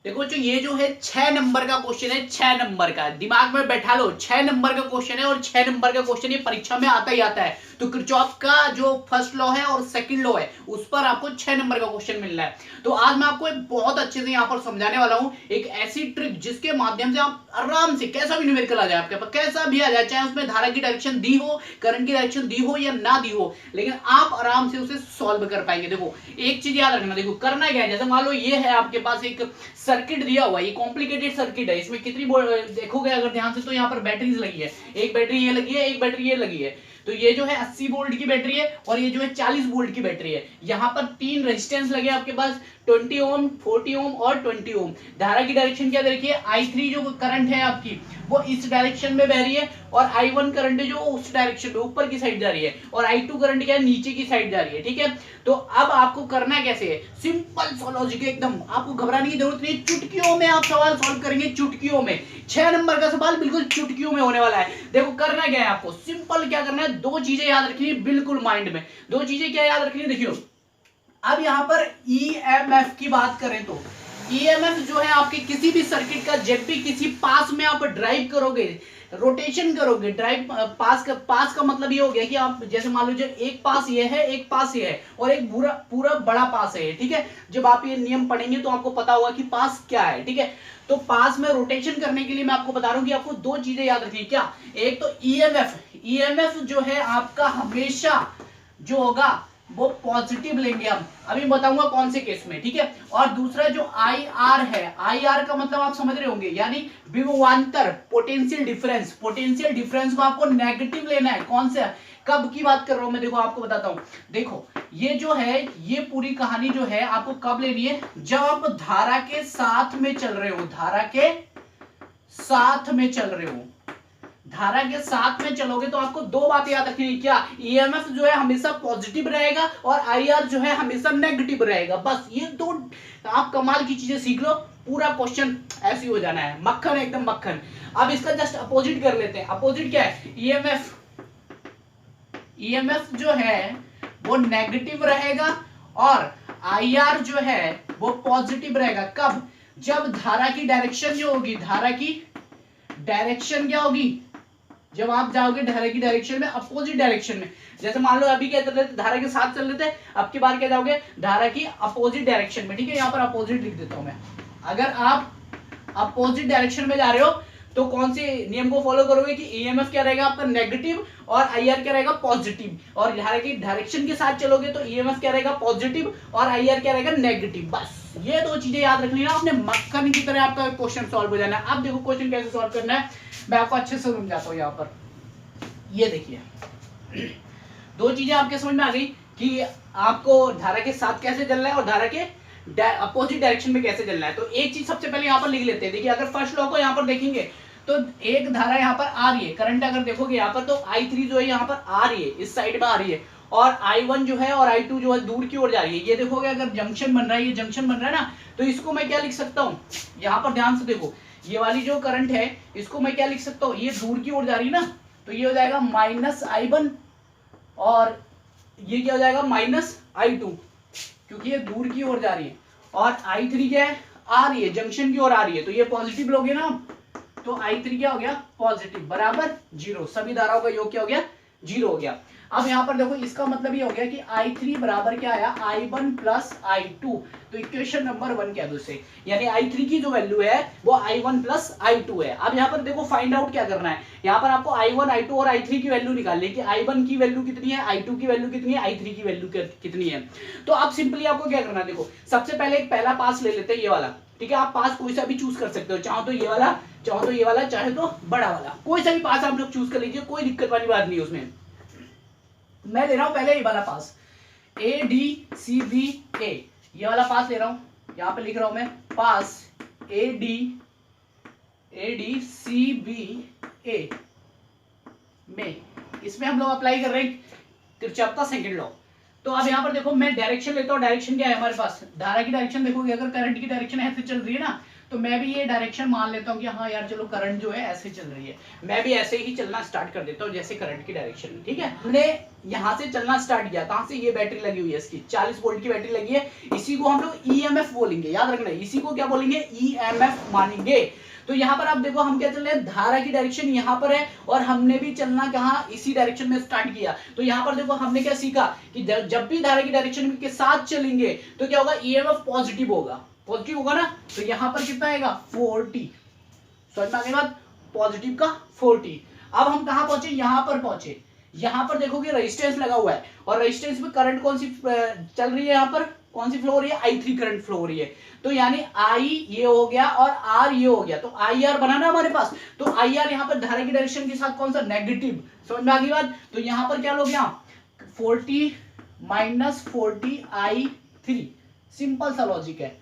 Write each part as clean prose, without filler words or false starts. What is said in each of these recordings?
देखो जो ये जो है 6 नंबर का क्वेश्चन है, 6 नंबर का, दिमाग में बैठा लो, 6 नंबर का क्वेश्चन है और 6 नंबर का क्वेश्चन ये परीक्षा में आता ही आता है। तो किरचॉफ का जो फर्स्ट लॉ है और सेकंड लॉ है उस पर आपको 6 नंबर का क्वेश्चन मिल रहा है। तो आज मैं आपको एक बहुत अच्छे से यहाँ पर समझाने वाला हूँ, एक ऐसी ट्रिक जिसके माध्यम से आप आराम से कैसा भी न्यूमेरिकल आ जाए आपके पास, कैसा भी आ जाए, चाहे उसमें धारा की डायरेक्शन दी हो, करंट की डायरेक्शन दी हो या ना दी हो, लेकिन आप आराम से उसे सॉल्व कर पाएंगे। देखो एक चीज याद रखना, देखो करना क्या है, जैसे मान लो ये है आपके पास एक सर्किट दिया हुआ है, ये कॉम्प्लिकेटेड सर्किट है, इसमें कितनी देखोगे अगर ध्यान से तो यहाँ पर बैटरीज लगी है, एक बैटरी ये लगी है, एक बैटरी ये लगी है। तो ये जो है 80 वोल्ट की बैटरी है और ये जो है 40 वोल्ट की बैटरी है। यहाँ पर 3 रेजिस्टेंस लगे आपके पास, 20 ओम, 40 ओम और 20 ओम। धारा की डायरेक्शन क्या दे रखी है, I3 जो करंट है आपकी वो इस डायरेक्शन में बह रही है और I1 करंट जो उस डायरेक्शन में ऊपर की साइड जा रही है और I2 करंट क्या है, नीचे की साइड जा रही है। ठीक है, तो अब आपको करना कैसे है, सिंपल सा लॉजिक है एकदम, आपको घबराने की जरूरत नहीं, चुटकियों में आप सवाल सॉल्व करेंगे, चुटकियों में। 6 नंबर का सवाल बिल्कुल चुटकियों में होने वाला है। देखो करना क्या है, आपको सिंपल क्या करना है, दो चीजें याद रखनी है बिल्कुल माइंड में। दो चीजें क्या याद रखनी है, देखियो अब यहां पर ईएमएफ की बात करें तो ईएमएफ जो है आपके किसी भी सर्किट का, जब भी किसी पास में आप ड्राइव करोगे, रोटेशन करोगे, ड्राइव पास का मतलब ये हो गया कि आप जैसे मान लीजिए एक पास ये है, एक पास ये है और एक पूरा पूरा बड़ा पास है। ठीक है, जब आप ये नियम पढ़ेंगे तो आपको पता होगा कि पास क्या है। ठीक है, तो पास में रोटेशन करने के लिए मैं आपको बता रहा हूं कि आपको दो चीजें याद रखनी है। क्या, एक तो ईएमएफ जो है आपका हमेशा जो होगा वो पॉजिटिव लेंगे हम, अभी बताऊंगा कौन से केस में। ठीक है, और दूसरा जो आई आर है, आई आर का मतलब आप समझ रहे होंगे, यानी विभवांतर, पोटेंशियल डिफरेंस, पोटेंशियल डिफरेंस को आपको नेगेटिव लेना है। कौन से, कब की बात कर रहा हूं मैं, देखो आपको बताता हूं। देखो ये जो है, ये पूरी कहानी जो है आपको कब लेनी है, जब आप धारा के साथ में चल रहे हो, धारा के साथ में चल रहे हो, धारा के साथ में चलोगे तो आपको दो बातें याद रखनी है। क्या, ईएमएफ जो है हमेशा पॉजिटिव रहेगा और आईआर जो है हमेशा नेगेटिव रहेगा। बस ये दो आप कमाल की चीजें सीख लो, पूरा क्वेश्चन ऐसे हो जाना है, मक्खन एकदम मक्खन। अब इसका जस्ट अपोजिट कर लेते हैं। अपोजिट क्या है, ईएमएफ जो है वो नेगेटिव रहेगा और आईआर जो है वो पॉजिटिव रहेगा। कब, जब धारा की डायरेक्शन जो होगी, धारा की डायरेक्शन क्या होगी, जब आप जाओगे धारा की डायरेक्शन में, अपोजिट डायरेक्शन में। जैसे मान लो अभी क्या चल रहे थे, धारा के साथ चल रहे थे, अब की बार क्या जाओगे, धारा की अपोजिट डायरेक्शन में। ठीक है, यहाँ पर अपोजिट लिख देता हूं मैं। अगर आप अपोजिट डायरेक्शन में जा रहे हो तो कौन से नियम को फॉलो करोगे कि ईएमएफ क्या रहेगा आपका नेगेटिव और आईआर क्या रहेगा पॉजिटिव, और धारा की डायरेक्शन के साथ चलोगे तो ईएमएफ क्या रहेगा पॉजिटिव और आईआर क्या रहेगा नेगेटिव। बस ये दो चीजें याद रखनी है आपने, मक्खन की तरह आपका क्वेश्चन सॉल्व हो जाना है। अब देखो क्वेश्चन कैसे सॉल्व करना है, मैं आपको अच्छे से समझाता हूं। यहाँ पर ये देखिए दो चीजें आपके समझ में आ गई कि आपको धारा के साथ कैसे चलना है और धारा के अपोजिट डायरेक्शन में कैसे चलना है। तो एक चीज सबसे पहले यहाँ पर लिख लेते हैं। देखिए अगर फर्स्ट लॉ को यहाँ पर देखेंगे तो एक धारा यहाँ पर आ रही है, करंट अगर देखोगे यहाँ पर तो I3 जो है यहाँ पर आ रही है, इस साइड में आ रही है, और I1 जो है और I2 जो है दूर की ओर जा रही है। ये देखोगे अगर जंक्शन बन रहा है, ये जंक्शन बन रहा है ना, तो इसको मैं क्या लिख सकता हूँ, यहाँ पर ध्यान से देखो, ये वाली जो करंट है इसको मैं क्या लिख सकता हूँ, ये दूर की ओर जा रही है ना, तो ये हो जाएगा -I1 और ये क्या हो जाएगा -I2, क्योंकि ये दूर की ओर जा रही है, और I3 क्या है, आ रही है, जंक्शन की ओर आ रही है, तो ये पॉजिटिव लोगे ना, तो I3 क्या हो गया पॉजिटिव, बराबर 0, सभी धाराओं का योग क्या हो गया 0 हो गया। अब यहाँ पर देखो इसका मतलब ये हो गया कि I3 बराबर क्या आया I1 प्लस I2, तो इक्वेशन नंबर 1 कह दो इसे, यानी I3 की जो वैल्यू है वो I1 प्लस I2 है। अब यहाँ पर देखो फाइंड आउट क्या करना है, यहाँ पर आपको I1 I2 और I3 की वैल्यू निकालनी है कि I1 की वैल्यू कितनी है, I2 की वैल्यू कितनी है, I3 की वैल्यू कितनी है। तो अब सिंपली आपको क्या करना है, देखो सबसे पहले एक पहला पास ले लेते हैं, ये वाला। ठीक है, आप पास कोई सा भी चूज कर सकते हो, चाहो तो ये वाला, चाहो तो ये वाला, चाहे तो बड़ा वाला, कोई सा भी पास आप लोग चूज कर लीजिए, कोई दिक्कत वाली बात नहीं है उसमें। मैं ले रहा हूं पहले ये वाला पास, ADCBA, ये वाला पास ले रहा हूं, यहां पे लिख रहा हूं मैं पास ADCBA में, इसमें हम लोग अप्लाई कर रहे हैं किरचॉफ का सेकंड लॉ। तो अब यहाँ पर देखो मैं डायरेक्शन लेता हूँ, डायरेक्शन क्या है हमारे पास, धारा की डायरेक्शन देखोगे, अगर करंट की डायरेक्शन ऐसे चल रही है ना, तो मैं भी ये डायरेक्शन मान लेता हूँ कि हाँ यार चलो करंट जो है ऐसे चल रही है, मैं भी ऐसे ही चलना स्टार्ट कर देता हूँ जैसे करंट की डायरेक्शन में। ठीक है, हमने यहाँ से चलना स्टार्ट किया, कहाँ से, ये बैटरी लगी हुई है इसकी 40 वोल्ट की बैटरी लगी है, इसी को हम लोग ईएमएफ बोलेंगे, याद रखना इसी को क्या बोलेंगे, ईएमएफ मानेंगे। तो यहाँ पर आप देखो हम क्या चल रहे हैं, धारा की डायरेक्शन यहाँ पर है और हमने भी चलना कहाँ, इसी डायरेक्शन में स्टार्ट किया। तो यहाँ पर देखो हमने क्या सीखा कि जब भी धारा की डायरेक्शन के साथ चलेंगे तो क्या होगा, ईएमएफ पॉजिटिव होगा, पॉजिटिव होगा ना। तो यहाँ पर कितना आएगा 40, समझ में आ गई बात, पॉजिटिव का 40। अब हम कहाँ पहुंचे, यहाँ पर पहुंचे, यहाँ पर देखोगे रेजिस्टेंस लगा हुआ है और रेजिस्टेंस में करंट कौन सी चल रही है, यहाँ पर कौन सी फ्लो हो रही है, I3 करंट फ्लो हो रही है। तो यानी I ये हो गया और R ये हो गया, तो IR बना ना हमारे पास, तो IR यहाँ पर धारा की डायरेक्शन के साथ कौन सा, नेगेटिव, समझ में आ गई बात। तो यहाँ पर क्या लोग यहाँ 40 माइनस 40 I3, सिंपल सा लॉजिक है,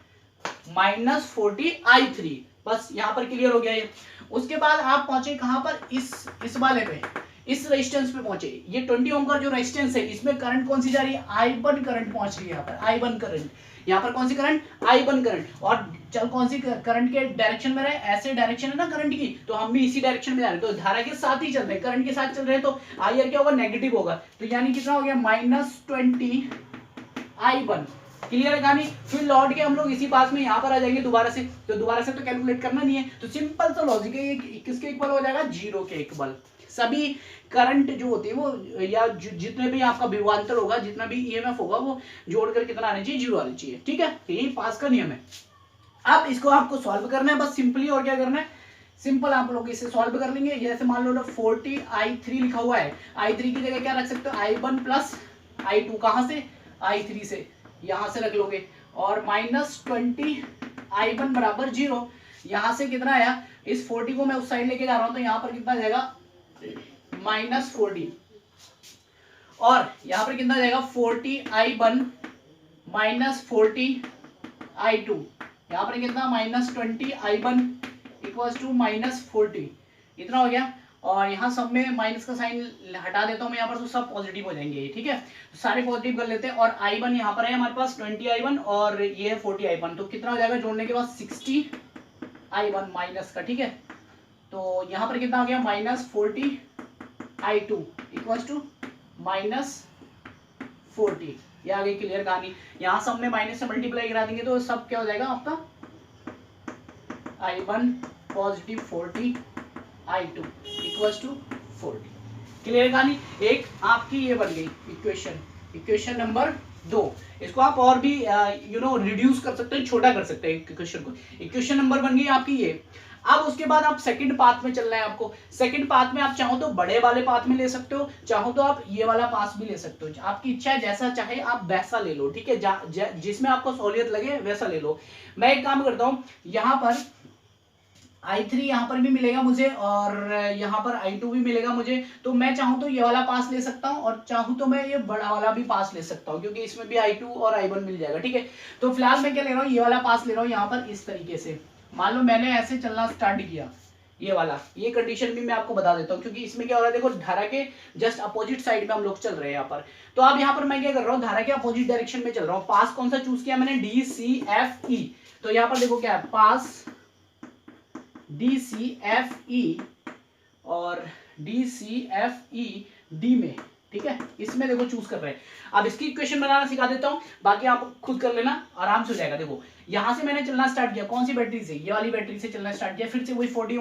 माइनस 40 I3, बस यहाँ पर क्लियर हो गया ये। उसके बाद आप पहुंचे कहां पर, इस वाले पे, इस रेजिस्टेंस पे पहुंचे, ये 20 ओम का जो रेजिस्टेंस है इसमें करंट कौन सी जा रही है, I1 करंट पहुंच रही है यहाँ पर, I1 करंट, यहाँ पर कौन सी करंट, I1 करंट। और चल कौन सी करंट के डायरेक्शन में रहे, ऐसे डायरेक्शन है ना करंट की, तो हम भी इसी डायरेक्शन में जा रहे हैं, तो धारा के साथ ही चल रहे हैं, करंट के साथ चल रहे हैं, तो IR क्या होगा, नेगेटिव होगा। तो यानी कितना हो गया, -20 I1, क्लियर है कहानी। फिर लौट के हम लोग इसी पास में यहाँ पर आ जाएंगे दोबारा से, तो दोबारा से तो कैलकुलेट करना नहीं है, तो सिंपल सा लॉजिक है, ये किसके इक्वल हो जाएगा, 0 के इक्वल। सभी करंट जो होती है वो, या जितने भी आपका विभवांतर होगा, जितना भी ईएमएफ होगा, वो जोड़कर कितना आना चाहिए, 0 आना चाहिए। ठीक है, यही पास का नियम है। अब इसको आपको सॉल्व करना है बस सिंपली, और क्या करना है, सिंपल आप लोग इसे सॉल्व कर लेंगे। जैसे मान लो 40 I3 लिखा हुआ है, I3 की जगह क्या रख सकते हो, I1 प्लस I2, कहां से, I3 से, यहां से रख लोगे, और -20 I1 बराबर 0, यहां से कितना आया, इस 40 को मैं उस साइड लेके जा रहा हूं, तो यहां पर कितना जाएगा, -40, और यहां पर कितना जाएगा 40 I1 -40 I2, यहां पर कितना -20 I1 इक्वल्स टू -40, इतना हो गया। और यहाँ सब में माइनस का साइन हटा देता हूँ मैं यहाँ पर, तो सब पॉजिटिव हो जाएंगे, ठीक है, तो सारे पॉजिटिव कर लेते हैं। और I1 यहाँ पर है हमारे पास 20 I1 और ये है 40 I1, तो कितना हो जाएगा जोड़ने के बाद 60 I1 माइनस का, ठीक है। तो यहाँ पर कितना हो गया -40 I2 इक्वल्स टू -40, ये आ गई क्लियर कहानी। यहाँ सब में माइनस से मल्टीप्लाई करा देंगे तो सब क्या हो जाएगा आपका, I1 positive 40 I2 equals to 40, clear कहानी। एक आपकी ये बन गई इक्वेशन नंबर 2। इसको आप और भी रिड्यूस कर सकते हैं, छोटा कर सकते हैं इक्वेशन को। इक्वेशन नंबर बन गई आपकी ये। अब उसके बाद आप सेकंड पाथ में चलना है आपको। सेकंड पाथ में आप चाहो तो बड़े वाले पाथ में ले सकते हो, चाहो तो आप ये वाला पाथ भी ले सकते हो, आपकी इच्छा है, जैसा चाहे आप वैसा ले लो, ठीक है, जिसमें आपको सहूलियत लगे वैसा ले लो। मैं एक काम करता हूँ, यहाँ पर I3 यहाँ पर भी मिलेगा मुझे और यहाँ पर I2 भी मिलेगा मुझे, तो मैं चाहूँ तो ये वाला पास ले सकता हूँ और चाहूँ तो मैं ये बड़ा वाला भी पास ले सकता हूँ, क्योंकि इसमें भी I2 और I1 मिल जाएगा, ठीक है। तो फिलहाल मैं क्या ले रहा हूँ, ये वाला पास ले रहा हूँ यहाँ पर इस तरीके से। मान लो मैंने ऐसे चलना स्टार्ट किया, ये वाला, ये कंडीशन भी मैं आपको बता देता हूँ, क्योंकि इसमें क्या हो रहा है, देखो धारा के जस्ट अपोजिट साइड में हम लोग चल रहे हैं यहाँ पर। तो अब यहाँ पर मैं क्या कर रहा हूँ, धारा के अपोजिट डायरेक्शन में चल रहा हूँ। पास कौन सा चूज किया मैंने, DCFE। तो यहाँ पर देखो क्या है, पास DCFE और DCFE D में, ठीक है, इसमें देखो चूज कर रहे हैं। अब इसकी इक्वेशन बनाना सिखा देता हूं, बाकी आप खुद कर लेना, आराम से हो जाएगा। देखो यहां से मैंने चलना स्टार्ट किया, कौन सी बैटरी से, ये वाली बैटरी से चलना स्टार्ट किया, फिर से वही 40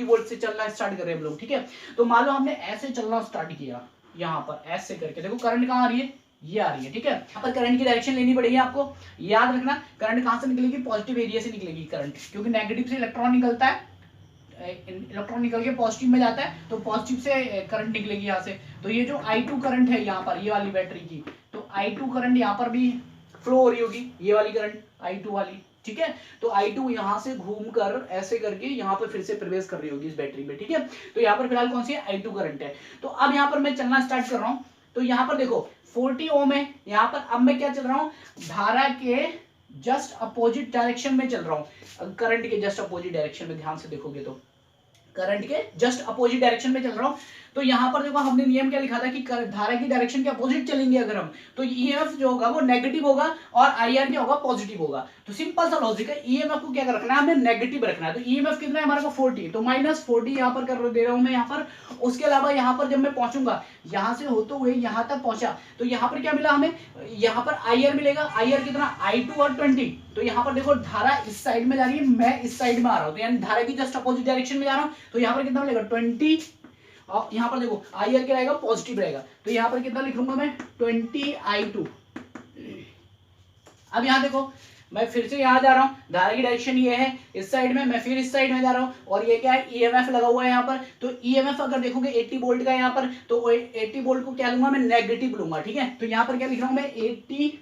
वोल्ट से चलना स्टार्ट कर रहे हैं हम लोग, ठीक है। तो मान लो हमने ऐसे चलना स्टार्ट किया, यहाँ पर ऐसे करके, देखो करंट कहाँ आ रही है, ये आ रही है, ठीक है। यहाँ पर करंट की डायरेक्शन लेनी पड़ेगी आपको, याद रखना करंट कहां से निकलेगी, पॉजिटिव एरिया से निकलेगी करंट, क्योंकि नेगेटिव से इलेक्ट्रॉन निकलता है, इलेक्ट्रॉन निकल के पॉजिटिव में जाता है, तो पॉजिटिव से करंट निकलेगी यहाँ से। तो ये जो I2 करंट है यहाँ पर, ये वाली बैटरी की, तो I2 करंट यहाँ पर भी फ्लो हो रही होगी, ये वाली करंट I2 वाली, ठीक है। तो I2 यहाँ से घूमकर ऐसे करके यहाँ पर फिर से प्रवेश कर रही होगी इस बैटरी में, ठीक है। तो यहाँ पर फिलहाल कौन सी है, I2 करंट है। तो अब यहाँ पर मैं चलना स्टार्ट कर रहा हूँ, तो यहाँ पर देखो 40 ओम है यहाँ पर। अब मैं क्या चल रहा हूँ, धारा के जस्ट अपोजिट डायरेक्शन में चल रहा हूँ, करंट के जस्ट अपोजिट डायरेक्शन में, ध्यान से देखोगे तो करंट के जस्ट अपोजिट डायरेक्शन में चल रहा हूँ। तो यहाँ पर देखो हमने नियम क्या लिखा था कि धारा की डायरेक्शन के अपोजिट चलेंगे अगर हम, तो ईएमएफ जो होगा वो नेगेटिव होगा और आईआर क्या होगा, पॉजिटिव होगा। तो सिंपल सा लॉजिक है, ईएमएफ को क्या रखना है, हमें नेगेटिव रखना है। तो ईएमएफ कितना है हमारे को 40, तो -40 यहाँ पर कर दे रहा हूं मैं यहाँ पर। उसके अलावा यहाँ पर जब मैं पहुंचूंगा, यहाँ से होते हुए यहाँ तक पहुंचा, तो यहाँ पर क्या मिला हमें, यहाँ पर आईआर मिलेगा। आईआर कितना, I2 और 20। तो यहाँ पर देखो धारा इस साइड में जा रही है, मैं इस साइड में आ रहा हूँ, तो यानी धारा की जस्ट अपोजिट डायरेक्शन में जा रहा हूँ। तो यहाँ पर कितना मिलेगा, 20। और यहाँ पर देखो आईआर क्या रहेगा, पॉजिटिव रहेगा। तो यहाँ पर कितना लिख लूंगा मैं, 20I2। अब यहाँ देखो मैं फिर से यहाँ जा रहा हूँ, धारा की डायरेक्शन ये है इस साइड में, मैं फिर इस साइड में जा रहा हूँ, और ये क्या है, ईएमएफ लगा हुआ है यहाँ पर। तो ईएमएफ अगर देखोगे 80 वोल्ट का यहाँ पर, तो 80 वोल्ट को क्या लूंगा मैं, नेगेटिव लूंगा, ठीक है। तो यहाँ पर क्या लिख रहा हूँ मैं, 80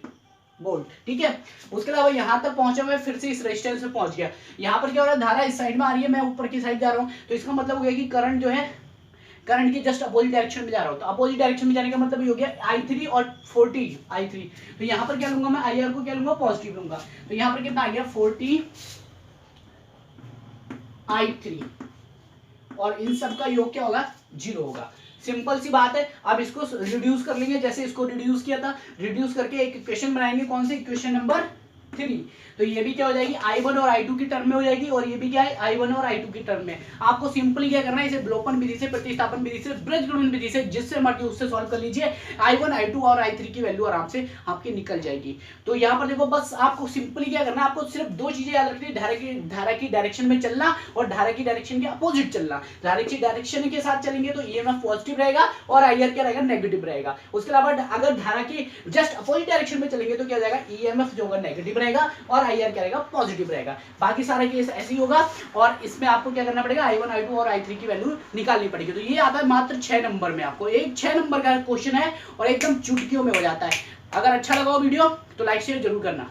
वोल्ट, ठीक है। उसके अलावा यहाँ तक पहुंचा मैं, फिर से इस रेजिस्टेंस में पहुंच गया। यहाँ पर क्या हो रहा है, धारा इस साइड में आ रही है, मैं ऊपर की साइड जा रहा हूँ। तो इसका मतलब हो गया कि करंट जो है, करंट की जस्ट अपोजिट डायरेक्शन में जा रहा हूं। तो अपोजिट डायरेक्शन में जाने का मतलब ये हो गया I3 और 40 I3। तो यहाँ पर क्या लूंगा मैं, आईआर को क्या लूंगा, पॉजिटिव लूंगा। तो यहाँ पर कितना आ गया, 40 I3, और इन सब का योग क्या होगा, 0 होगा। सिंपल सी बात है। अब इसको रिड्यूस कर लेंगे, जैसे इसको रिड्यूस किया था, रिड्यूस करके एक इक्वेशन बनाएंगे, कौन सी, इक्वेशन नंबर 3। तो ये भी क्या हो जाएगी, I1 और I2 की टर्म में हो जाएगी, और ये भी क्या है, I1 और I2 की टर्म में। आपको सिंपली क्या करना है, इसे विलोपन विधि से, प्रतिस्थापन विधि से, बीजगणित विधि से, जिससे मर्जी उससे सॉल्व कर लीजिए। I1 I2 और I3 की वैल्यू आराम से आपकी निकल जाएगी। तो यहाँ पर देखो बस आपको सिंपली क्या करना है, आपको सिर्फ दो चीजें याद रखनी है, धारा की डायरेक्शन में चलना और धारा की डायरेक्शन के अपोजिट चलना। धारा की डायरेक्शन के साथ चलेंगे तो ईएमएफ पॉजिटिव रहेगा और आईआर क्या रहेगा, नेगेटिव रहेगा। उसके अलावा अगर धारा की जस्ट अपोजिट डायरेक्शन में चलेंगे तो क्या हो जाएगा, ईएमएफ जो होगा नेगेटिव रहेगा और आईआर क्या रहेगा, पॉजिटिव रहेगा। बाकी सारा केस ऐसे ही होगा, और इसमें आपको क्या करना पड़ेगा, I1 I2 और I3 की वैल्यू निकालनी पड़ेगी। तो ये आता है मात्र 6 नंबर में, आपको एक 6 नंबर का क्वेश्चन है और एकदम चुटकियों में हो जाता है। अगर अच्छा लगा हो वीडियो तो लाइक शेयर जरूर करना।